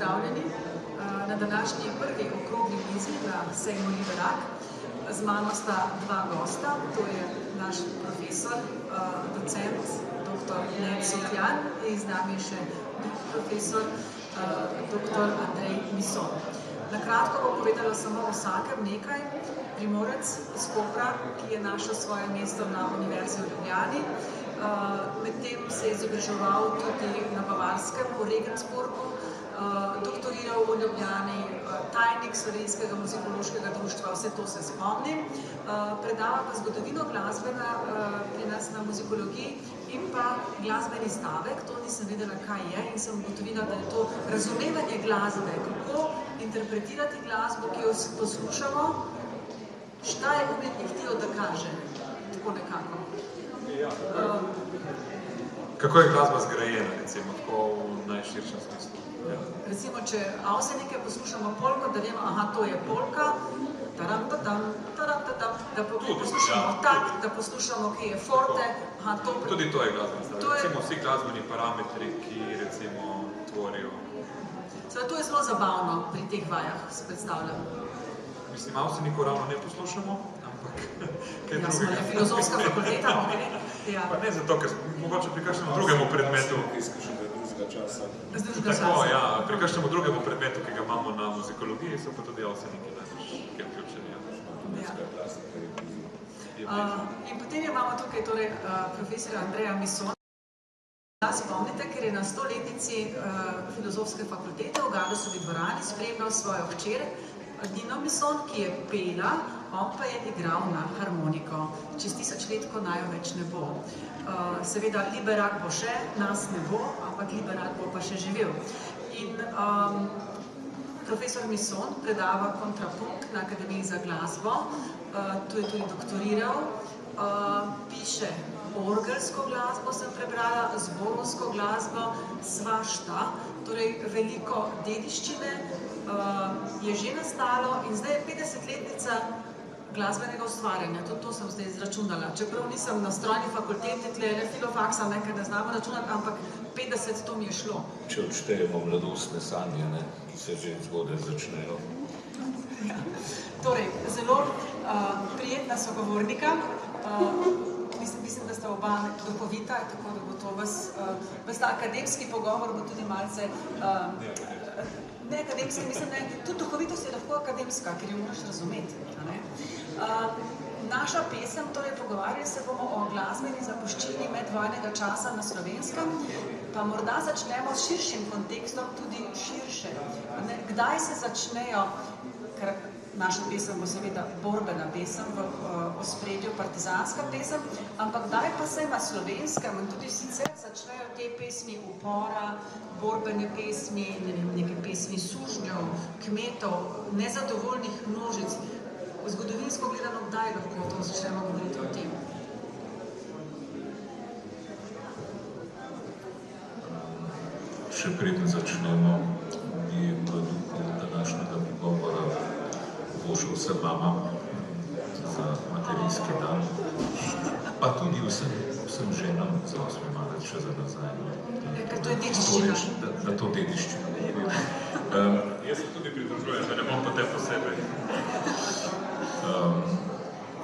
pozdravljeni na današnji prvi okrogli mizi na sejmu Liberak. Z mano sta dva gosta, to je naš profesor, docent, dr. Ned Sokjan in z nami še drugi profesor, dr. Andrej Mison. Na kratko bom povedala samo o vsakem nekaj. Primorec iz Kopra, ki je našel svoje mesto na Univerzi v Ljubljani. Medtem se je izobraževal tudi na Bavarskem, v Regensburgu, doktoriral v Ljubljani, tajnik Slovenskega muzikološkega društva, vse to se spomnim. Predava pa zgodovino glasbena pri nas na muzikologiji in pa glasbeni stavek, to nisem vedela, kaj je, in sem ugotovila, da je to razumevanje glasbe, kako interpretirati glasbo, ki jo poslušamo, šta je umetnik htio da kaže, tako nekako. Kako je glasba zgrajena, recimo, tako v najširšem smislu? Recimo, če Avsenike poslušamo polko, da vemo, aha, to je polka, taram-tatam, taram-tatam, da poslušamo takt, da poslušamo, ki je forte, aha, to... Tudi to je glasbena stavek, recimo vsi glasbeni parametri, ki recimo tvorijo. Seveda, to je zelo zabavno pri teh vajah, se predstavljam. Mislim, Avsenikov ravno ne poslušamo, ampak kaj drugega. Ja, smo je filozofska fakulteta, Pa ne zato, ker mogoče pri kakšnemu drugemu predmetu. Tako, ja, pri kakšnemu drugemu predmetu, ki ga imamo na muzikologiji, so pa tudi Avseniki najbolj, ki je vključeni. In potem imamo tukaj profesora Andreja Misona. Spomnite, ker je na 100-letnici filozofske fakultete v Galusovi dvorani spremljal svojo hčer Nino Mison, ki je pela, on pa je igral na harmoniko. Čez 1000 let, ko naj jo več ne bo. Seveda, Liberak bo še, nas ne bo, ampak Liberak bo pa še živel. In profesor Mison predava kontrapunkt na Akademiji za glasbo, tu je tudi doktoriral, piše orgelsko glasbo, sem prebrala, zborovsko glasbo, svašta, torej veliko dediščine je že nastalo in zdaj je 50-letnica glasbenega ustvarjanja, tudi to sem zdaj izračunala. Čeprav nisem na strojni fakulteti, tle je filofaksa, nekaj ne znamo računati, ampak 50 to mi je šlo. Če odštejemo mladostne sanje, ki se že zgodaj začnejo. Torej, zelo prijetna sogovornika. Mislim, da sta oba duhovita, tako da bo to ves ta akademski pogovor bo tudi malce ne akademski, mislim, ne, tudi duhovitost je lahko akademska, ker jo moraš razumeti. Naša pesem, torej pogovarjali se bomo o glasbeni zapuščini medvojnega časa na Slovenskem, pa morda začnemo s širšim kontekstom, tudi širše. Kdaj se začnejo, ker naša pesem bo seveda borbena pesem, v ospredju partizanska pesem, ampak kdaj pa se na Slovenskem in tudi sicer začnejo te pesmi upora, borbene pesmi, neke pesmi sužnjev, kmetov, nezadovoljnih množic. Zgodovinsko gledano, kdaj lahko to začnemo govoriti o tem? Še preden začnemo, bi v duhu današnjega pogovora pošel vsem mamam za materijski dan, pa tudi vsem ženam za 8. marec še za nazaj. Ker to je dediščina. Da to dediščina. Jaz se tudi pridružujem, da ne bom pa te posebej.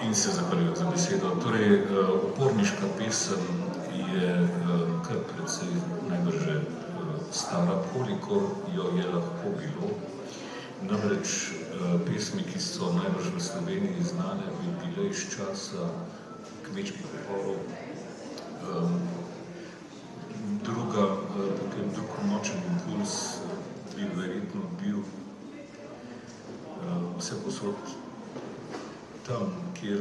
In se zahvaljujem za besedo. Torej, uporniška pesem je kar precej najbrž stara, kolikor jo je lahko bilo. Namreč pesmi, ki so najbrž v Sloveniji znane, bi bile iz časa kmečkih uporov. Drug močen impuls bi verjetno bil vse posod tam, kjer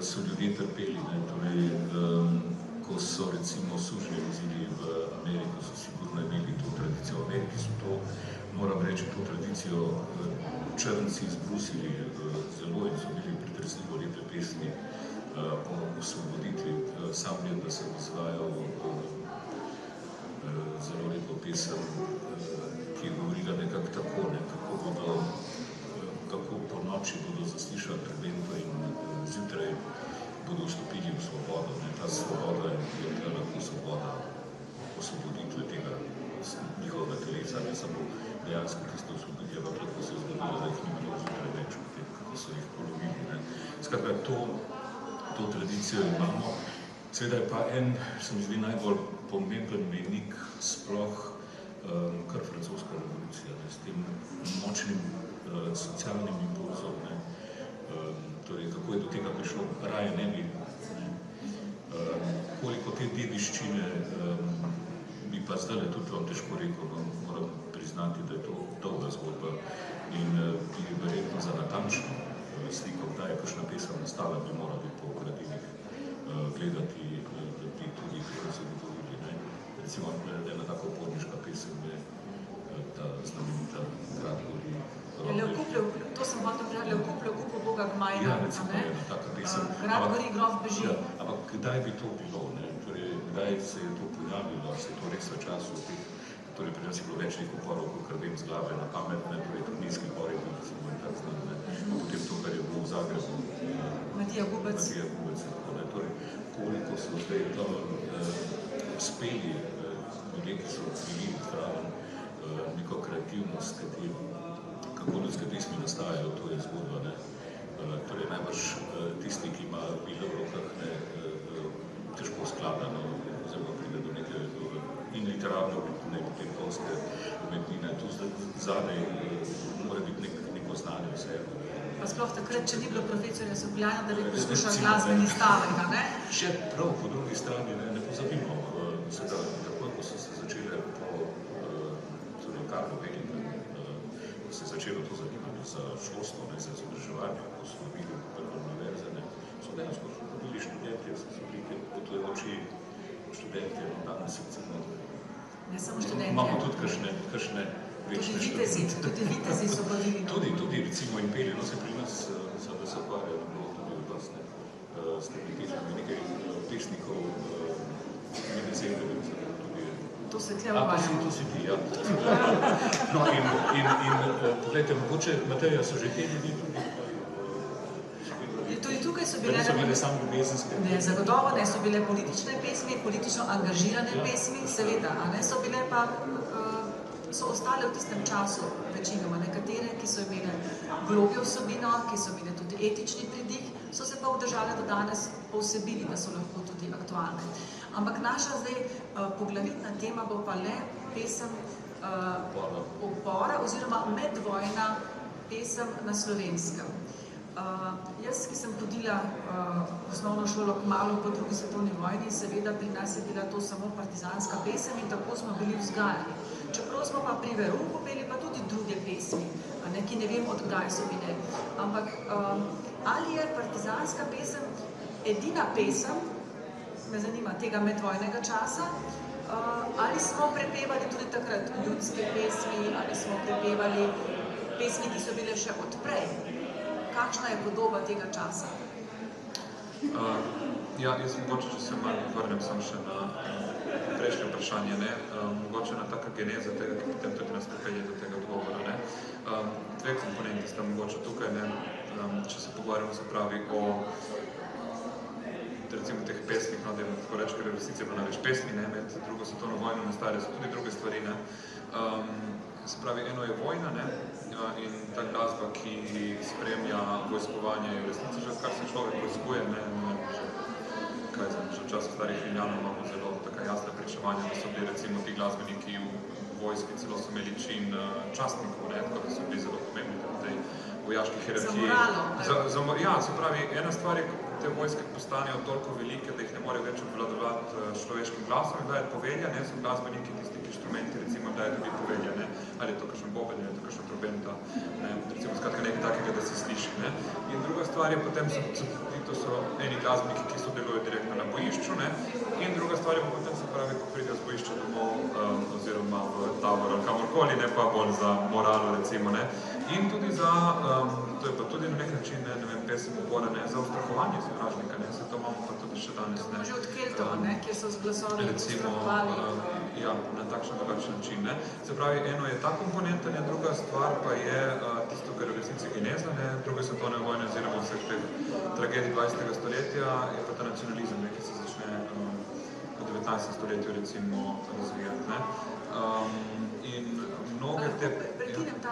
so ljudje trpeli. Torej, ko so recimo sužnji vozili v Ameriko, so sigurno imeli to tradicijo. V Ameriki so to, moram reči, to tradicijo črnci izbrusili zelo in so bili pretresljivo lepe pesmi po osvoboditvi. Sam vem, da sem izvajal zelo lepo pesem, ki je govorila nekako tako, kako po noči bodo zaslišali trobento in zjutraj bodo vstopili v svobodo. Ta svoboda je lahko svoboda osvoboditve tega njihovega telesa, ne samo dejansko tisto osvobodili, ampak lahko se je zgodilo, da jih ni bilo zjutraj več, kako so jih polovili, ne. Skratka, to tradicijo imamo. Seveda je pa se mi zdi najbolj pomemben mejnik sploh kar francoska revolucija, ne, s tem močnim socialnim impulzom, ne. Torej, kako je do tega prišlo, raje ne bi. Koliko te dediščine bi pa zdaj tudi vam težko rekel, no, moram priznati, da je to dolga zgodba in bi verjetno za natančno sliko, kdaj je kakšna pesem nastala, bi morali po gradinih gledati, da bi tudi tukaj se govorili, ne. Recimo, ena taka uporniška pesem je ta znamenita Grad gori. To sem hotel povedati, Levkup, Boga gmajna. Ja, recimo, ena taka pesem. Grad gori, grof beži. Ja, ampak kdaj bi to bilo, ne? Torej, kdaj se je to pojavilo, se je to res v času teh, torej pri nas je bilo več teh uporov, kakor vem z glave na pamet, ne, torej tudi nizki upor je bil, recimo, in tak znam, ne. Potem to, kar je bilo v Zagrebu. Matija Gubec. Ne, torej, koliko so zdaj uspeli ljudje, ki so bili zdraven neko kreativnost, kako ljudske pesmi nastajajo, to je zgodba, ne. Torej, najbrž tisti, ki ima bilo v rokah, ne, težko skladano, oziroma pride do neke in literarno, ne, potem polske umetnine, tu zadaj mora biti neko znanje vse. Pa sploh takrat, če ni bilo profesorja Sobljana, da bi poslušal glasbeni stavek, ne? Še prav po drugi strani, ne pozabimo, seveda, takoj, ko so se začele torej Karlo Velik, ko se je začelo to zanimanje za šolstvo, ne, za izobraževanje, ko so bili prve univerze, ne, so dejansko bili študentje, so bili potujoči študentje, danes recimo. Ne samo študentje. Imamo tudi kakšne večne študente. Tudi vitezi so bodili. Tudi, recimo, in peli, no se pri nas, da se ukvarjajo, tudi od vas, ne, s temi pesmami, nekaj pesnikov, mene zemlje, tudi. To se tle ukvarjamo. To si ti, ja. No, in pogledajte, mogoče, Mateja, so že te ljudi tudi tukaj so bile... Da so bile samo ljubezenske? Ne, zagotovo ne, so bile politične pesmi, politično angažirane pesmi, seveda, a ne, so bile pa, so ostale v tistem času večinoma, nekatere, ki so imele globjo vsebino, ki so imele tudi etični pridih, so se pa obdržale do danes po vsebini, da so lahko tudi aktualne. Ampak naša zdaj poglavitna tema bo pa le pesem upora oziroma medvojna pesem na Slovenskem. Jaz, ki sem hodila v osnovno šolo kmalu po drugi svetovni vojni, seveda pri nas je bila to samo partizanska pesem in tako smo bili vzgajani. Čeprav smo pa pri verouku peli pa tudi druge pesmi, ki ne vem od kdaj so bile. Ampak ali je partizanska pesem edina pesem, me zanima, tega medvojnega časa, ali smo prepevali tudi takrat ljudske pesmi, ali smo prepevali pesmi, ki so bile še odprej. Kakšna je podoba tega časa? Ja, jaz mogoče, če se malo vrnem sem še na prejšnje vprašanje, ne, mogoče na taka geneza tega, ki potem tudi nas pripelje do tega odgovora, ne. Dve komponenti sta mogoče tukaj, ne, če se pogovarjamo, se pravi, o recimo teh pesmih, no, da je tako reč, ker v resnici je bilo največ pesmi, ne, med drugo svetovno vojno nastale so tudi druge stvari, ne. Se pravi, eno je vojna, ne, in ta glasba, ki spremlja vojskovanje, je v resnici že kar se človek vojskuje, ne, že v času starih Rimljanov imamo zelo taka jasna pričevanja, da so bili recimo ti glasbeniki v vojski, celo so imeli čin častnikov, ne, tako da so bili zelo pomembni v tej vojaški hierarhiji. Za moralo. Ja, se pravi, ena stvar je, ko te vojske postanejo toliko velike, da jih ne morejo več obvladovati človeškim glasom in da je povelja, ne, so glasbeniki tisti inštrumenti, recimo, da je tudi povelja, ne, ali je to kakšen boben, ali je to kakšen trobenta, ne, recimo, skratka nekaj takega, da se sliši, ne. In druga stvar je potem, to so eni glasbeniki, ki sodelujo direktno na bojišču, ne, in druga stvar je potem, se pravi, ko pridejo z bojišča domov oziroma v tabor ali kamorkoli, ne, pa bolj za moralo, recimo, ne. In tudi za, to je pa tudi na nek način, ne vem, pesem upora, ne, za ustrahovanje sovražnika, ne, se to imamo pa tudi še danes, ne. Že od Keltov, ne, kjer so z glasovi ustrahovali. Ja, na takšen drugačen način, ne. Se pravi, eno je ta komponenta, ne, druga stvar pa je tisto, kar je v resnici geneza, ne, druge svetovne vojne oziroma vseh teh tragedij 20. stoletja, je pa ta nacionalizem, ne, ki se začne v 19. stoletju, recimo, razvijati, ne. In mnoge te...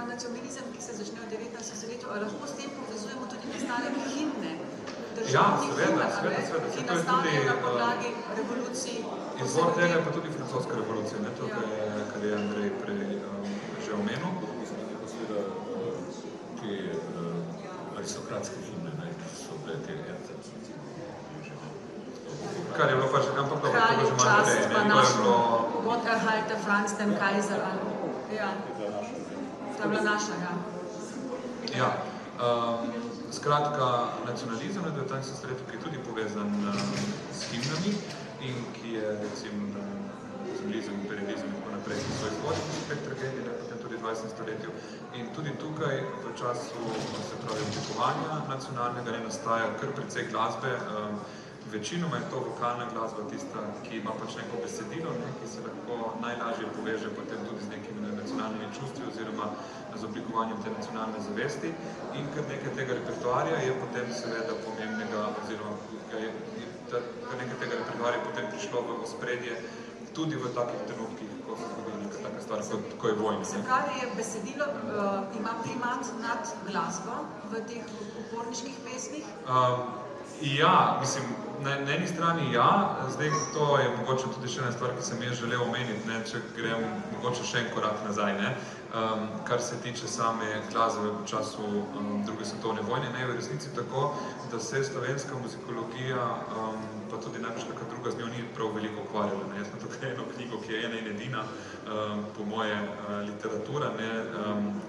ta nacionalizem, ki se začne v 19. stoletju, ali lahko s tem povezujemo tudi nastanek himne, državnih himn, ki nastanejo na podlagi revolucij. Izvor tega je pa tudi francoska revolucija, ne, to, kar je Andrej prej že omenil. Seveda te aristokratske himne, ki so bile te erte. Kar je bilo pa že, ampak dobro, to je že malo prej, pa našo Gott erhalte Franz den Kaiser, ja, to je bila naša, ja. Ja, skratka, nacionalizem v 19. stoletju, ki je tudi povezan s himnami in ki je, recimo, nacionalizem, imperializem in tako naprej, ki so izvodi spet tragedije, potem tudi v 20. stoletju. In tudi tukaj v času, se pravi, oblikovanja nacionalnega ne nastaja kar precej glasbe. Večinoma je to vokalna glasba tista, ki ima pač neko besedilo, ki se lahko najlažje poveže potem tudi z nekimi nacionalnimi čustvi oziroma z oblikovanjem te nacionalne zavesti. In kar nekaj tega repertoarja je potem seveda pomembnega, oziroma kar nekaj tega repertoarja je potem prišlo v ospredje tudi v takih trenutkih, ko se zgodi neka taka stvar, ko je vojna. Se pravi, je besedilo ima primat nad glasbo v teh uporniških pesmih? Ja, mislim, na eni strani ja, zdaj to je mogoče tudi še ena stvar, ki sem jaz želel omeniti, če grem mogoče še en korak nazaj, kar se tiče same glasbe v času druge svetovne vojne. Je v resnici tako, da se slovenska muzikologija, pa tudi najbrž kakšna druga z njo ni prav veliko ukvarjala. Jaz imam tukaj eno knjigo, ki je ena in edina, po moje, literatura,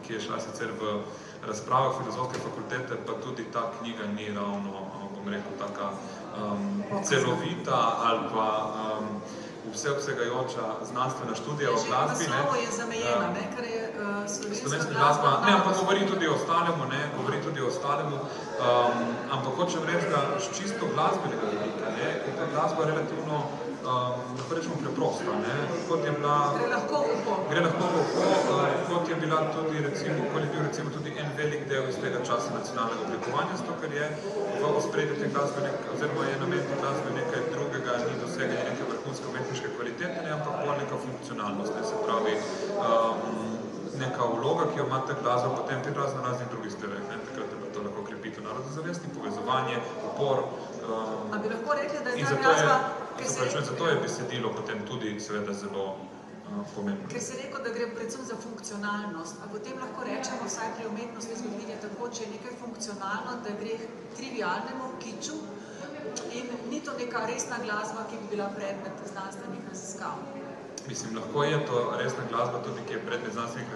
ki je šla sicer v razpravah filozofske fakultete, pa tudi ta knjiga ni ravno, bom rekel, taka celovita ali pa vseobsegajoča znanstvena študija o glasbi. Naslovo je zamejena, ker je slovenska glasba. Ne, ampak govori tudi o ostalemu, ampak hočem reči, da z čisto glasbenega vidika je ta glasba relativno, lahko rečemo, preprosta. Gre lahko v oko, kot je bila tudi, recimo, tudi en velik del iz tega časa nacionalnega oblikovanja, zato ker je v ospredju te glasbe, oziroma je namen te glasbe nekaj drugega, ni doseganje neke vrhunske umetniške kvalitete, ampak bolj neka funkcionalnost, se pravi, neka vloga, ki jo ima ta glasba potem pri raznih drugih stvareh. Takrat je to lahko krepitev narodne zavesti, povezovanje, upor. A bi lahko rekli, da je ta glasba, zato je besedilo potem tudi seveda zelo pomembno. Ker si rekel, da gre predvsem za funkcionalnost, a potem lahko rečemo, vsaj pri umetnosti zgodovine tako, če je nekaj funkcionalno, da gre k trivialnemu kiču in ni to neka resna glasba, ki bi bila predmet znanstvenih raziskav. Mislim, lahko je to resna glasba tudi, ki je predmet znanstvenih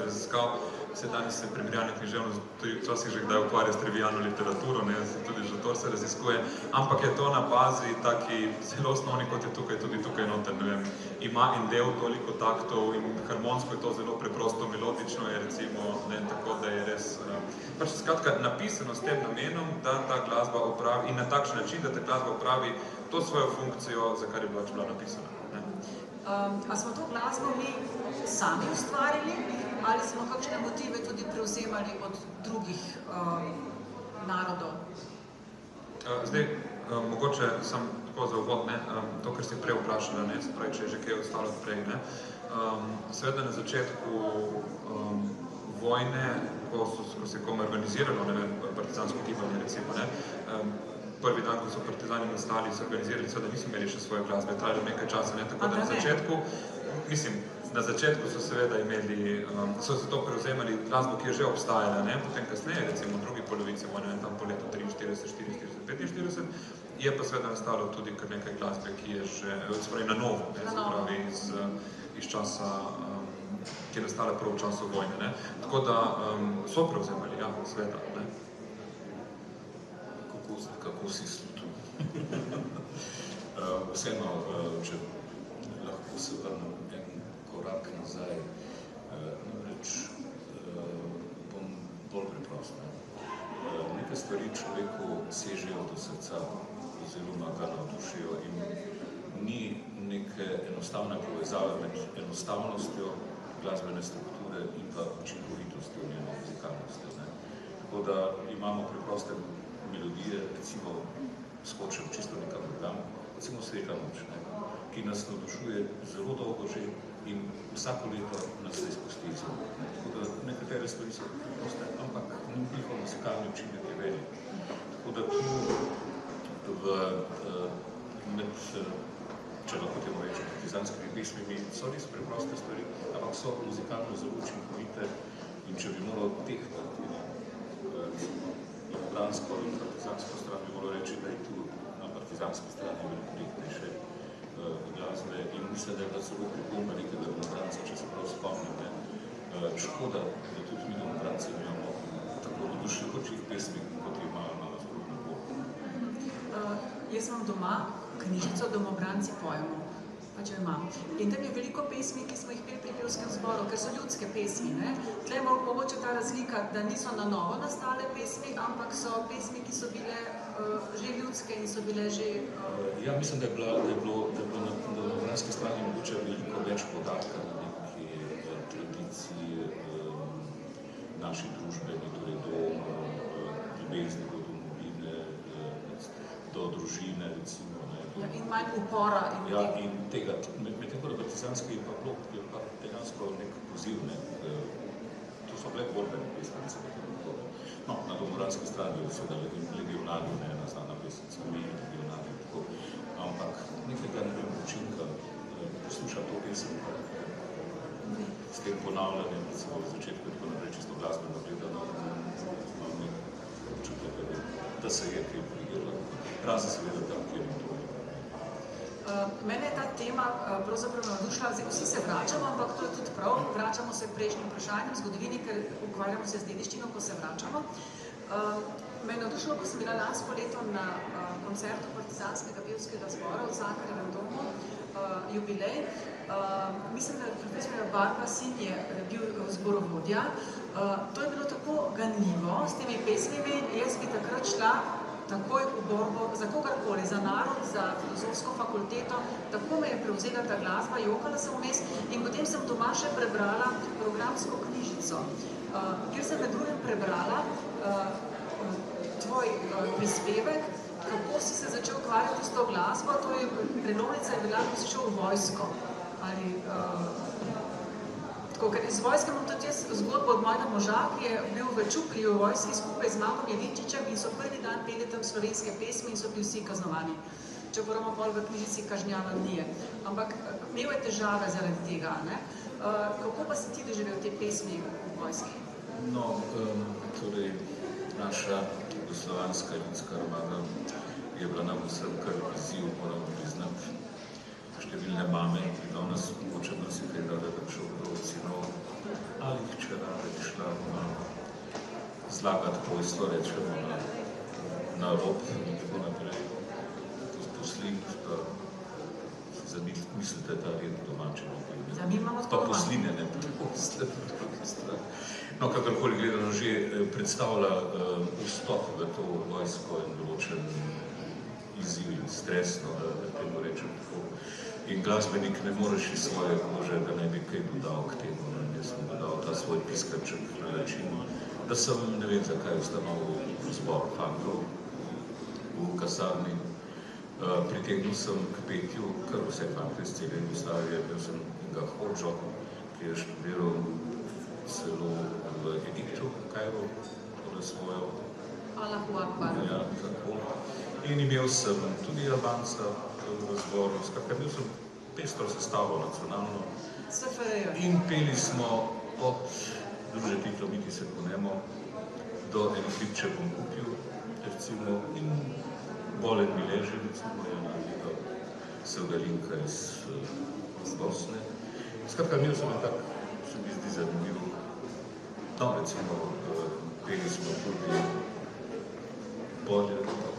raziskav, se danes se primerjalna književnost tudi včasih že kdaj ukvarja s trivialno literaturo, tudi že to se raziskuje, ampak je to na bazi taki zelo osnovni, kot je tudi tukaj noter, ne vem, ima en del toliko taktov in harmonsko je to zelo preprosto, melodično je recimo, tako da je res, pač skratka napisano s tem namenom, da ta glasba opravi in na takšen način, da ta glasba opravi to svojo funkcijo, za kar je bila napisana. A smo to glasbo mi sami ustvarili ali smo kakšne motive tudi prevzemali od drugih narodov? Zdaj, mogoče sem tako za uvod, to, kar si prej vprašala, se pravi, če je že kaj ostalo prej. Seveda na začetku vojne, ko se komu organiziralo, partizansko gibanje recimo, prvi dan, ko so partizani nastali, so organizirali, seveda niso imeli še svoje glasbe, trajalo nekaj časa, tako da na začetku so seveda imeli, so se to prevzemali glasbo, ki je že obstajala, potem kasneje, recimo v drugi polovici vojne, tam po letu 43, 44, 45, je pa seveda nastalo tudi kar nekaj glasbe, ki je že, se pravi, na novo, se pravi, iz časa, ki je nastala prav v času vojne, tako da so prevzemali, ja, seveda, Kako si slutil? Vseeno, če lahko se vrnem en korak nazaj, namreč bom bolj preprost. Nekaj stvari človeku sežejo do srca, oziroma ga navdušijo in ni neke enostavne povezave med enostavnostjo glasbene strukture in pa učinkovitostjo njeno muzikalnostjo. Tako da imamo preproste melodije, recimo skočim čisto nekam drugam, recimo Sveta noč, ki nas navdušuje zelo dolgo že, in vsako leto nas se izpusti izvod. Tako da nekatere stvari so preproste, ampak njihov muzikalni učinek je velik. Tako da tu če lahko temu rečem, partizanskimi pesmimi so res preproste stvari, ampak so muzikalno zelo učinkovite in če bi moral tehtati ljubljansko in partizansko stran, bi moral reči, da je tu na partizanski strani veliko tehtnejše glasbe in mislim, da je bila zelo pripomba nekega Domobranca, če se prav spomnim. Škoda, da tudi mi Domobranci imamo tako navdušujočih pesmi, kot je imajo na Zgodno Bogu. Jaz imam doma knjižico Domobranci pojemo, pač jo imam. In tam je veliko pesmi, ki smo jih peli pri pevskem zboru, ker so ljudske pesmi. Tle je mogoče ta razlika, da niso na novo nastale pesmi, ampak so pesmi, ki so bile že ljudske in so bile že... Ja, mislim, da je bilo na domobranski strani mogoče veliko več podatka na neki tradiciji naši družbeni, torej do ljubezni, do domovine, do družine, recimo. Ja, in manj upora. Ja, in tega, medtem ko partizanski je pa dejansko nek poziv, to so bile borbene pesmice. No, na domobranski strani je seveda Legionarju, ena znana pesmica, Meni Legionarju, tako, ampak nekega učinka posluša to pesem, s tem ponavljanjem, recimo v začetku, tako naprej, čisto glasbeno gledano, imam nek občutek, da se je kaj prigiralo, razen seveda tam, kjer je to. Mene je ta tema pravzaprav navdušila, vsi se vračamo, ampak to je tudi prav, vračamo se k prejšnjim vprašanjem, zgodovini, ker ukvarjamo se z dediščino, ko se vračamo. Me je navdušilo, ko sem bila lansko leto na koncertu partizanskega pevskega zbora v Cankarjevem domu, jubilej. Mislim, da profesor Barba Sin je bil zborovodja. To je bilo tako ganljivo s temi pesmimi, jaz bi takrat šla takoj v borbo za kogarkoli, za narod, za filozofsko fakulteto, tako me je prevzela ta glasba, jokala sem vmes in potem sem doma še prebrala programsko knjižico, kjer sem med drugim prebrala tvoj prispevek, kako si se začel ukvarjati s to glasbo, to je prelomnica je bila, ko si šel v vojsko. Ker iz vojske imam tudi jaz zgodbo od mojega moža, ki je bil v Čupriji v vojski skupaj z Magom Jelinčičem in so prvi dan peli tam slovenske pesmi in so bili vsi kaznovani. Čeprav imamo pol v knjižici kažnjavan nije. Ampak imel je težave zaradi tega, ne? Kako pa si ti doživel te pesmi v vojski? No, torej, naša jugoslovanska ljudska armada je bila nam vsem kar izziv, moramo priznati. Številne mame, ki danes mogoče marsikaj da bi šel do sinov ali hčera, da bi šla zlagati pojstvo, rečemo, na rob in tako naprej. Poslin, da si zamislite ta red domače. Pa posline, ne posle, na drugi strani. No, kakorkoli gledano že predstavlja vstop v to vojsko in določen izziv in stresno, da temu rečem tako. In glasbenik ne moreš iz svoje kože, da ne bi kaj dodal k temu. Jaz sem dodal ta svoj piskarček na način, da sem, ne vem zakaj, ustanovil zbor fantov v kasarni. Pritegnil sem k petju kar vse fante iz cele Jugoslavije. Bil sem Inga Hodžo, ki je študiral celo v Egiptu, v Kairu, tole svojo. Allahu Akbar. Ja, tako. In imel sem tudi Albanca v zboru, skratka, bil sem pestro sestavo nacionalno. In peli smo od Druže Tito, mi ti se ponemo, do Eno Hribče bom kupil, recimo, in Bolen mi leži, recimo, je naredila Sevdalinka iz Bosne. Skratka, imel sem tak, se mi zdi zanimiv. No, recimo, peli smo tudi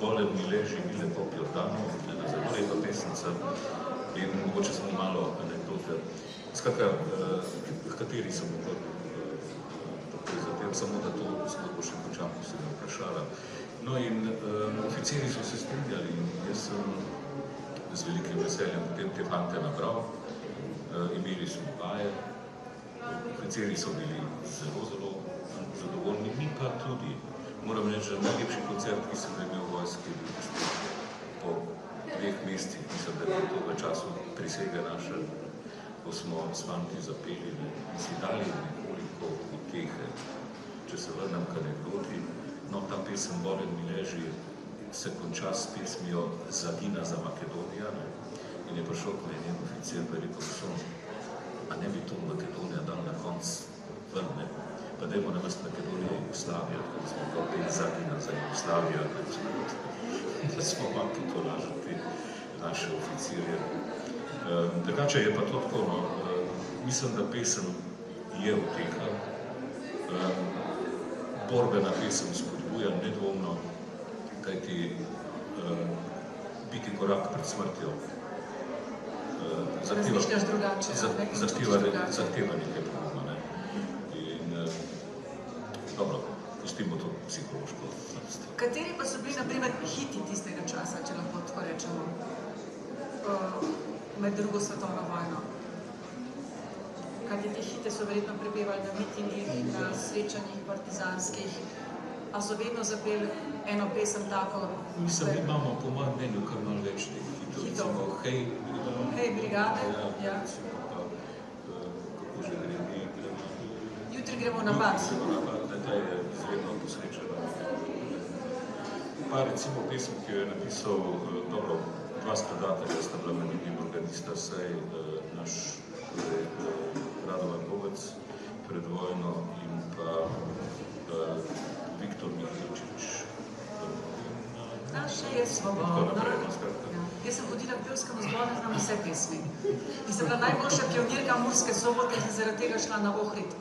Bolen mi leži, Mile pop Jordano, ena zelo lepa pesnica in mogoče samo malo anekdote. Skratka, kateri so bo zatem, samo da to bo še končam, ko se ga vprašala. No in oficiri so se strinjali in jaz sem z velikim veseljem potem te fante nabral, imeli smo vaje, oficiri so bili zelo zadovoljni, mi pa tudi. Moram reči, da najlepši koncert, ki sem imel v vojski, po 2 mesecih, mislim, da je to v času prisege naše ko smo s fanti zapeli in si dali nekoliko utehe. Če se vrnem k anekdoti, no, ta pesem Boren mi leži se konča s pesmijo Zagina za Makedonija, ne? In je prišel k meni oficir, pa je rekel, a ne bi to Makedonija dal na konc ven, ne? Pa dajmo namest Makedonija Jugoslavija, tako da smo kot Zagina za Jugoslavija, da smo vam potolažili te naše oficirje. Drugače je pa to tako, no, mislim, da pesem je uteha, borbena pesem spodbuja nedvomno, kajti biti korak pred smrtjo Razmišljaš drugače, zahteva nekaj poguma, ne. In dobro, pustimo to psihološko. Kateri pa so bili, na primer, hiti tistega časa, če lahko tako rečemo, med drugo svetovno vojno? Kajti te hite so verjetno prepevali na mitingih, na srečanjih partizanskih, a so vedno zapeli eno pesem tako? Mislim, da imamo po mojem mnenju kar malo več teh hitov. Hej, brigade. Ja. Kako že gre? Jutri gremo na bad. Da je izredno posrečeno. Pa recimo pesem, ki jo je napisal, dobro, dva skladatelja sta bila med drugim organista, saj naš Radovan Bobec pred vojno in pa Viktor Mihljičič. Naše je svobodno. Jaz sem hodila v pevskem zboru, znam vse pesmi. In sem bila najboljša pionirka Murske Sobote in zaradi tega šla na Ohrid,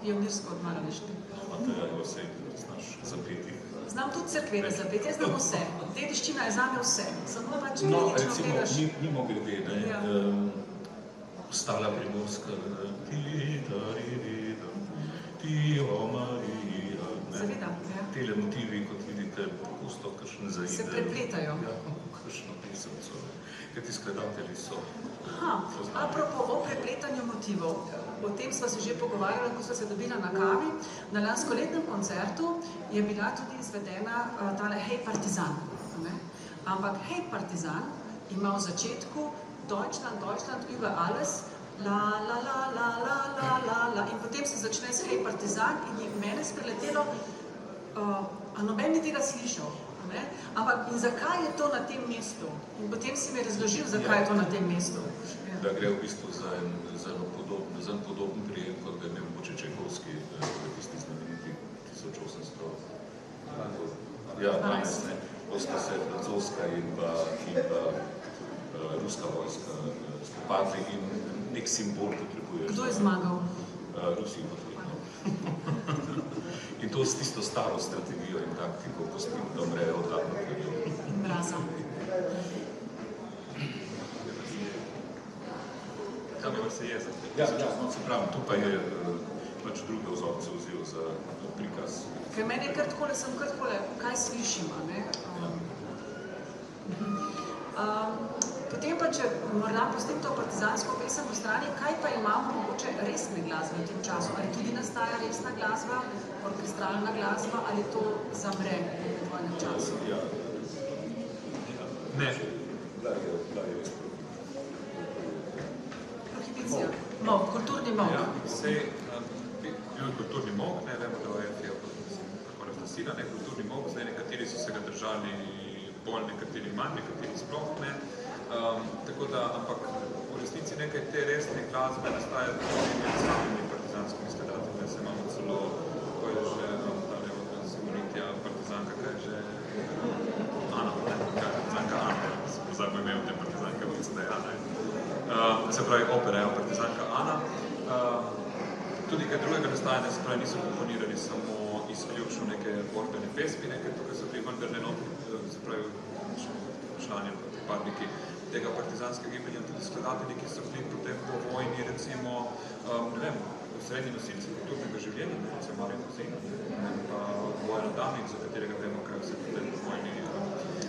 pionirsko odmarališče. Mateja je vse, znaš zapeti. Znam tudi cerkvene zapeti, jaz znam vse. Dediščina je zame vse. Samo pač klinično gledaš. No, recimo, mimo grede, ne, ostala Primorska, Tijo Marija, ne. Zavedam, ja. Tele motivi, kot vidite, pogosto kakšne zaidejo. Se prepletajo. Ja, kakšno pesemco, ker ti skladatelji so. Apropo o prepletanju motivov, o tem sva se že pogovarjala, ko sva se dobila na kavi. Na lanskoletnem koncertu je bila tudi izvedena tale Hej Partizan. Ne? Ampak Hej Partizan ima v začetku Deutschland, Deutschland über alles, la la la la la la la la, in potem se začne s Hej Partizan in je mene spreletelo, a noben ni tega slišal. Ne? Ampak in zakaj je to na tem mestu? In potem si mi razložil, zakaj je to na tem mestu. Da gre v bistvu za en podoben prijem, kot ga je imel mogoče Čajkovski, tisti znameniti 1800. Ja, 12, ne. Ko se francoska in pa ruska vojska spopadli in nek simbol potrebuješ. Kdo je zmagal? Rusi potrebno. In to s tisto staro strategijo in taktiko, ko spim, da umrejo od radnika. In mraza. Tam je se jezik. Ja, no, se pravim, tu pa je pač druge vzorce vzel za prikaz. Ker meni je kar takole, sem kar takole, kaj slišim, ne? Potem pa, če morda pustim to partizansko pesem v strani, kaj pa imamo mogoče resne glasbe v tem času? Ali tudi nastaja resna glasba, orkestralna glasba, ali to zamre v vojnem času? Ne. Prohibicija. Mok, kulturni mok. Ja, sej, bil je kulturni mok, ne vemo, da je kako razglasiran, ne, kulturni mok, zdaj nekateri so se ga držali bolj, nekateri manj, nekateri sploh ne. Tako da, ampak v resnici nekaj te resne glasbe nastaja tudi med samimi partizanskimi skladatelji. Se imamo celo, ko je že Simonitija, partizanka, kaj je že Ana, ne? Partizanka Ana, sem pozabil imel te partizanke, mislim, da je Ana. Se pravi, opera je partizanka Ana. Tudi kaj drugega nastaja, se pravi, niso komponirali samo izključno neke borbene pesmi, nekaj tukaj so bili vendarle notri, se pravi, člani, pripadniki tega partizanskega gibanja, tudi skladatelji, ki so bili potem po vojni, recimo, ne vem, srednji nosilci kulturnega življenja, recimo Marjan Kozin, pa Bojan Adamik, za katerega vemo, kaj se potem po vojni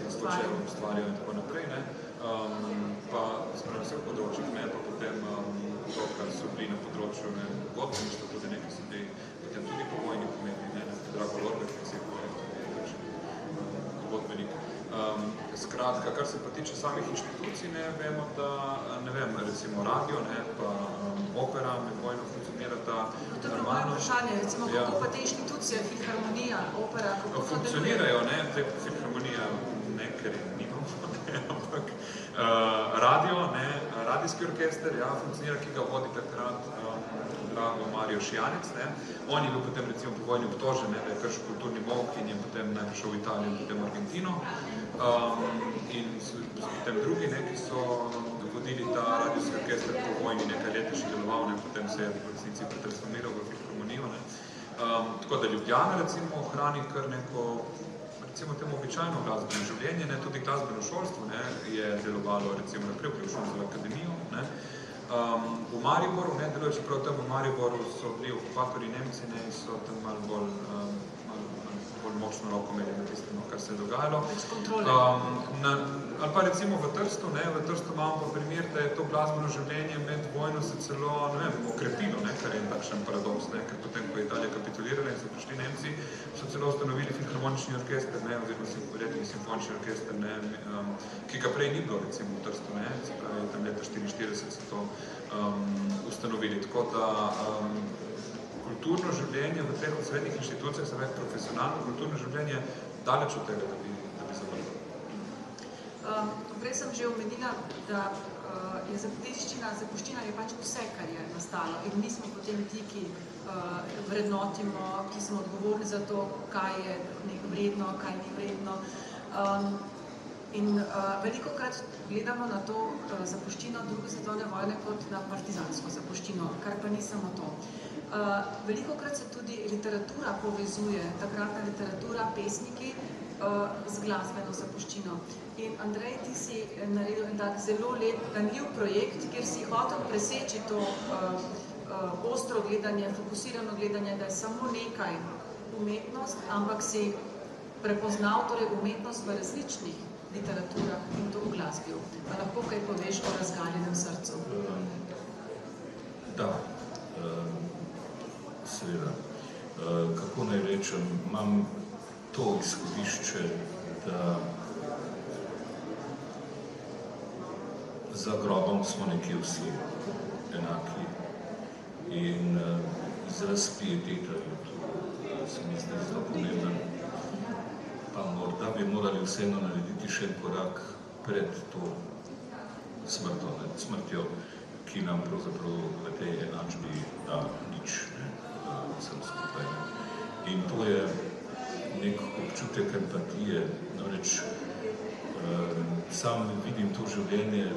ustvarjajo in tako naprej, ne. Pa spremem vseh področjih, ne, pa potem to, kar so bili na področju godbeništva, tudi nekaj so bili potem tudi po vojni pomembni, ne, Drago Lorbek, recimo, je tudi godbenik. Skratka, kar se pa tiče samih inštitucij, vemo, da, recimo radio, pa opera medvojno funkcionirata normalno. To je moje vprašanje, recimo, kako pa te inštitucije, filharmonija, opera, kako to funkcionirajo, filharmonija, ker nimamo, ampak radio, radijski orkester, funkcionira, ki ga vodi takrat drago Mario Šijanec, On je bil potem recimo po vojni obtožen, da je kršil kulturni molk in je potem najprej šel v Italijo in potem v Argentino. In potem drugi, ki so vodili ta radijski orkester po vojni, nekaj let je še deloval, potem se je v resnici pretransformiral v filharmonijo. Tako da Ljubljana recimo ohrani kar neko, recimo temu običajno glasbeno življenje, tudi glasbeno šolstvo je delovalo recimo naprej, vključno z akademijo. V Mariboru, deluje, čeprav tam v Mariboru so bili okupatorji Nemci in so tam malo bolj močno roko imeli na tistem, kar se je dogajalo. Ali pa recimo v Trstu, v Trstu imamo pa primer, da je to glasbeno življenje med vojno se celo, okrepilo, kar je en takšen paradoks, ker potem, ko je Italija kapitulirala in so prišli Nemci, so celo ustanovili filharmonični orkester, oziroma letni simfonični orkester, ki ga prej ni bilo recimo v Trstu, se pravi, tam leta 1944 so to ustanovili. Tako da kulturno življenje v teh osrednjih inštitucijah, se pravi profesionalno kulturno življenje, daleč od tega, da bi zavrlo. Prej sem že omenila, da je zapuščina je pač vse, kar je nastalo in mi smo potem ti, ki vrednotimo, ki smo odgovorni za to, kaj je vredno, kaj ni vredno. In velikokrat gledamo na to zapuščino druge svetovne vojne kot na partizansko zapuščino, kar pa ni samo to. Velikokrat se tudi literatura povezuje, takratna literatura, pesniki, z glasbeno zapuščino. In Andrej, ti si naredil en tak zelo lep, ganljiv projekt, kjer si hotel preseči to ostro gledanje, fokusirano gledanje, da je samo nekaj umetnost, ampak si prepoznal torej umetnost v različnih literaturah in to v glasbi. Pa lahko kaj poveš o razgaljenem srcu? Da, seveda. Kako naj rečem, imam to izhodišče, da za grobom smo nekje vsi enaki in izraz pieteta je tu, se mi zdi zelo pomemben. Pa morda bi morali vseeno narediti še en korak pred to smrtjo, ki nam pravzaprav v tej enačbi da nič, vsem skupaj. In to je nek občutek empatije, namreč sam vidim to življenje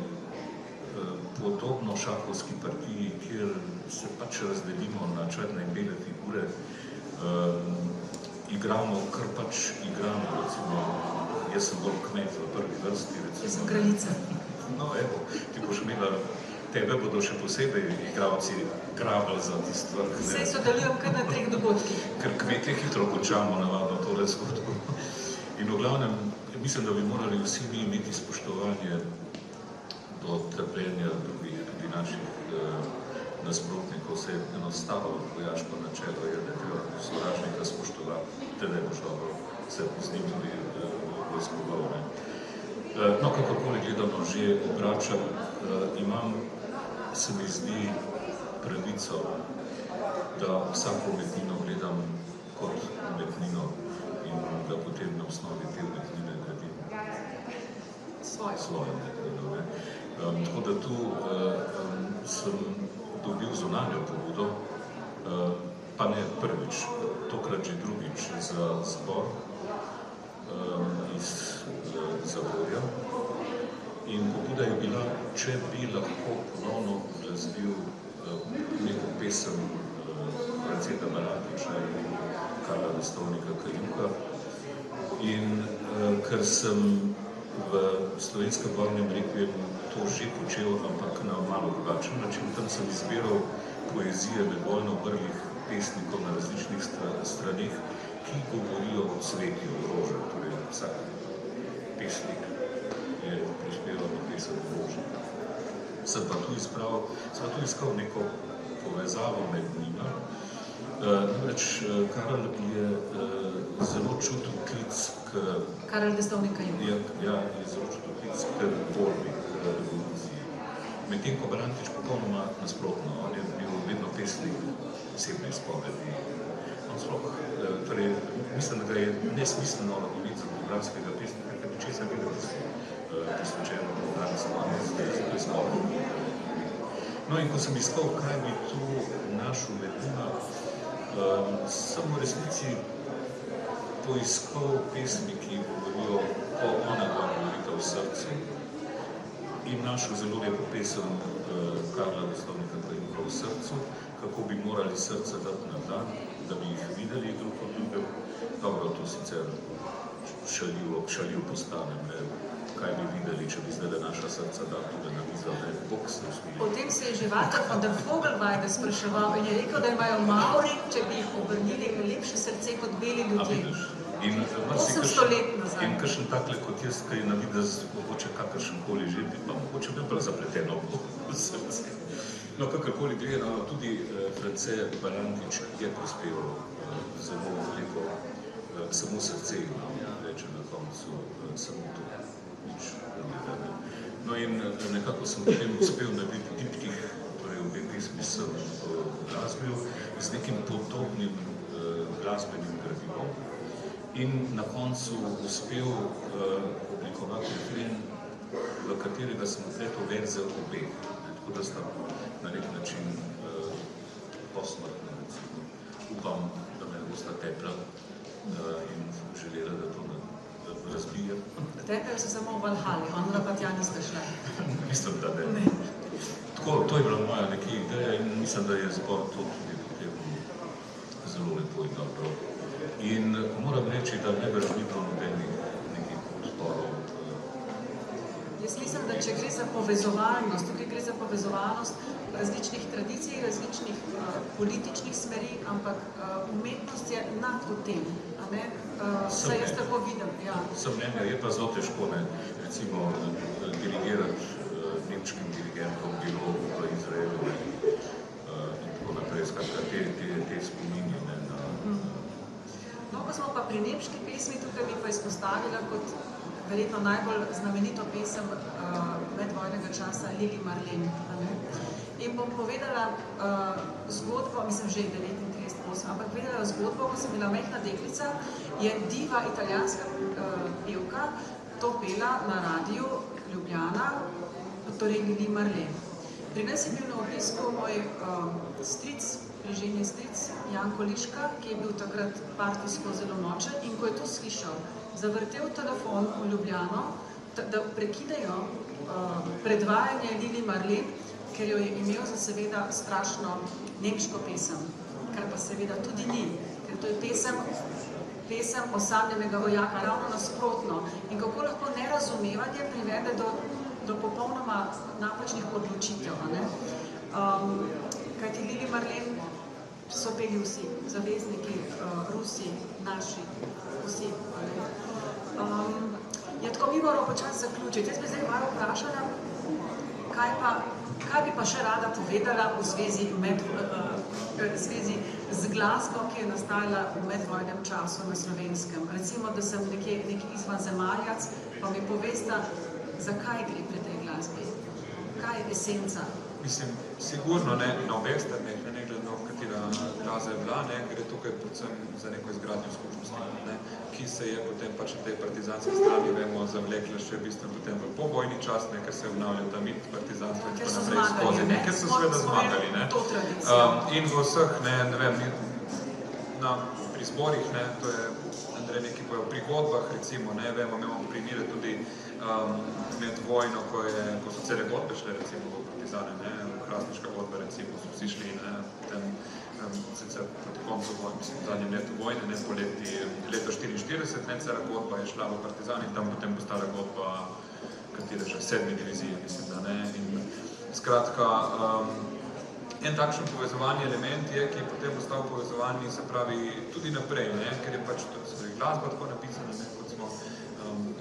podobno šahovski partiji, kjer se pač razdelimo na črne in bele figure, igramo, kar pač igramo, recimo, jaz sem bolj kmet v prvi vrsti, recimo. Jaz sem kraljica. No, evo, ti boš imela, tebe bodo še posebej igralci grabili za tisto vrh. Saj sodelujem kar na 3 dogodkih. Ker kmetje hitro končamo navadno tole zgodbo. In v glavnem, mislim, da bi morali vsi mi imeti spoštovanje do trpljenja drugih, tudi naših nasprotnikov. Vse enostavno vojaško načelo je, da treba sovražnika spoštovati, teda je boš dobro se z njim tudi vojskoval. No, kakorkoli gledano že obračam, imam, se mi zdi, pravico, da vsako umetnino gledam kot umetnino in da potem na osnovi te umetnine gradim svojo umetnino. Tako da tu sem dobil zunanjo pobudo, pa ne prvič, tokrat že drugič za zbor iz Zagorja. In pobuda je bila, če bi lahko ponovno uglasbil neko pesem Vraceta Baratiča in Karla Vestovnika Kajuka. In ker sem v slovenskem barvnem rekviemu to že počel, ampak na malo drugačen način, tam sem izbiral poezije med vojno umrlih pesnikov na različnih straneh, ki govorijo o cvetju rože, torej vsak pesnik je prispeval na pesem rože. Sem pa tu iskal neko povezavo med njima, Namreč Karel je zelo čutil klic k... Karel Destovnik Kajuk. Ja, je zelo čutil klic k borbi, k revoluciji. Medtem ko Barantič popolnoma nasprotno, on je bil vedno pesnik osebne izpovedi. On sploh, torej, mislim, da ga je nesmiselno govoriti za demografskega pesnika, ker ničesar ni posvečeno danes zdaj spomnim. No in ko sem iskal, kaj bi tu našel med njima, sem v resnici poiskal pesmi, ki govorijo, ko ona govorita v srcu, in našel zelo lepo pesem Karla Destovnika Kajuka v srcu, kako bi morali srca dati na dan, da bi jih videli drug od drugega. Dobro, to sicer šaljiv postanem, ne? Kaj bi videli, če bi zdaj naša srca dala tudi na mizo, ne? Bog se usmili. O tem se je že Walter von der Vogelweide spraševal in je rekel, da imajo Maori, če bi jih obrnili, lepše srce kot beli ljudje. 800 let nazaj. In kakšen takle kot jaz, ki je na videz mogoče kakršenkoli že, bi pa mogoče bil bolj zapleteno v srce. No, kakorkoli gledano, tudi France Barantič je prispeval zelo lepo, samo srce ima, reče na koncu, samo to, nič drugega. No in nekako sem potem uspel narediti diptih, torej obe pesmi sem glasbil z nekim podobnim glasbenim gradivom in na koncu uspel oblikovati refren, v katerega sem vpletel verze obeh. Tako da sta na nek način posmrtna, recimo. Upam, da me ne bosta tepla in želela, da to razbijem. Tepejo se samo v Valhali, onda pa tja niste šli. Mislim, da ne. Tako, to je bila moja nekaj ideja in mislim, da je zbor to tudi potem zelo lepo in dobro. In moram reči, da najbrž ni bilo nobenih nekih sporov. Jaz mislim, da če gre za povezovalnost, tudi gre za povezovalnost različnih tradicij, različnih političnih smeri, ampak umetnost je nad tem, a ne? Vse jaz tako vidim, ja. Sem mnenja, je pa zelo težko, ne, recimo dirigirati nemškim dirigentom bilo v Izraelu in tako naprej, skratka te spominje, ne, na... No, ko smo pa pri nemški pesmi, tukaj bi pa izpostavila kot verjetno najbolj znamenito pesem medvojnega časa Lili Marleen. In bom povedala zgodbo, mislim že 39, ampak povedala zgodbo, ko sem bila majhna deklica, je diva italijanska pevka to pela na radiju Ljubljana, torej Lili Marleen. Pri nas je bil na obisku moj stric, preženje stric, Janko Liška, ki je bil takrat partijsko zelo močen in ko je to slišal, zavrtel telefon v Ljubljano, da prekinejo predvajanje Lili Marleen, ker jo je imel za seveda strašno nemško pesem, kar pa seveda tudi ni, ker to je pesem osamljenega vojaka, ravno nasprotno. In kako lahko nerazumevanje privede do popolnoma napačnih odločitev, ne? Kajti Lili Marleen so peli vsi, zavezniki, Rusi, naši, vsi. Je tako mi moramo počasi zaključiti. Jaz bi zdaj malo vprašala, kaj bi pa še rada povedala v zvezi z glasbo, ki je nastajala v medvojnem času na Slovenskem. Recimo, da sem neki izvanzemaljac, pa mi povesta, zakaj gre pri tej glasbi? Kaj je esenca? Mislim, sigurno ne na obeh straneh, ne glede na katera glasba je bila, gre tukaj predvsem za neko izgradnjo skupnosti, ki se je potem pač na tej partizanski strani, vemo, zavlekla še v bistvu potem v povojni čas, ker se je obnavljal ta mit partizanstva in tako naprej skozi, ker so seveda zmagali, in v vseh, ne vem, pri zborih, to je Andrej neki pojev, pri godbah recimo, vemo, imamo primere tudi med vojno, ko so cele godbe šle recimo v partizane, Hrastniška godba recimo, so vsi šli, potem sicer proti koncu vojne, mislim, v zadnjem letu vojne, poleti leta 1944, cela godba je šla v partizane in tam potem postala godba, katere že 7. divizije, mislim, da ne, in skratka, en takšen povezovalni element je, ki je potem ostal povezovani, se pravi, tudi naprej, ker je pač glasba tako napisana, kot smo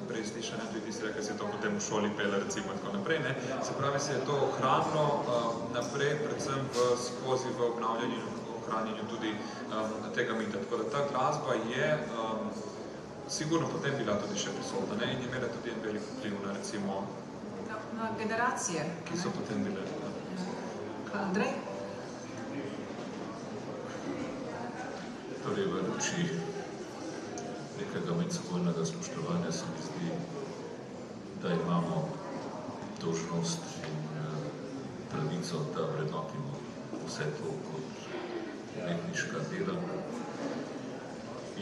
prej slišali, tudi si rekel, se je to potem v šoli pela, recimo, in tako naprej, se pravi, se je to ohranilo naprej, predvsem skozi v obnavljanju ohranjanju tudi tega mita. Tako da ta glasba je sigurno potem bila tudi še prisotna, ne? In je imela tudi en velik vpliv na recimo na generacije, ki so potem bile. Andrej? Torej, v luči nekega medsebojnega spoštovanja se mi zdi, da imamo dolžnost in pravico, da vrednotimo vse to kot umetniška dela.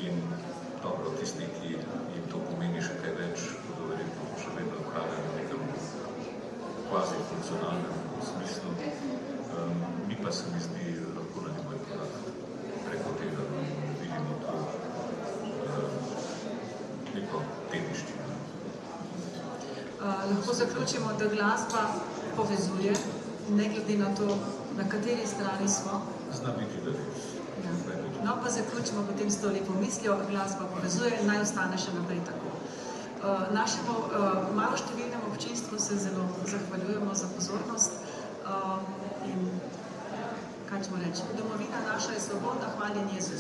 In dobro, tisti, ki jim to pomeni še kaj več, bodo verjetno še vedno ohranjali v nekem kvazi funkcionalnem smislu. Mi pa se mi zdi, lahko naredimo korak preko tega, da vidimo to neko dediščino. Lahko zaključimo, da glasba povezuje, ne glede na to, na kateri strani smo. Zna biti, da res. No, pa zaključimo potem s to lepo mislijo, glasba povezuje, naj ostane še naprej tako. Našemu maloštevilnemu občinstvu se zelo zahvaljujemo za pozornost in kaj ćemo reči, domovina naša je svobodna, hvaljen Jezu.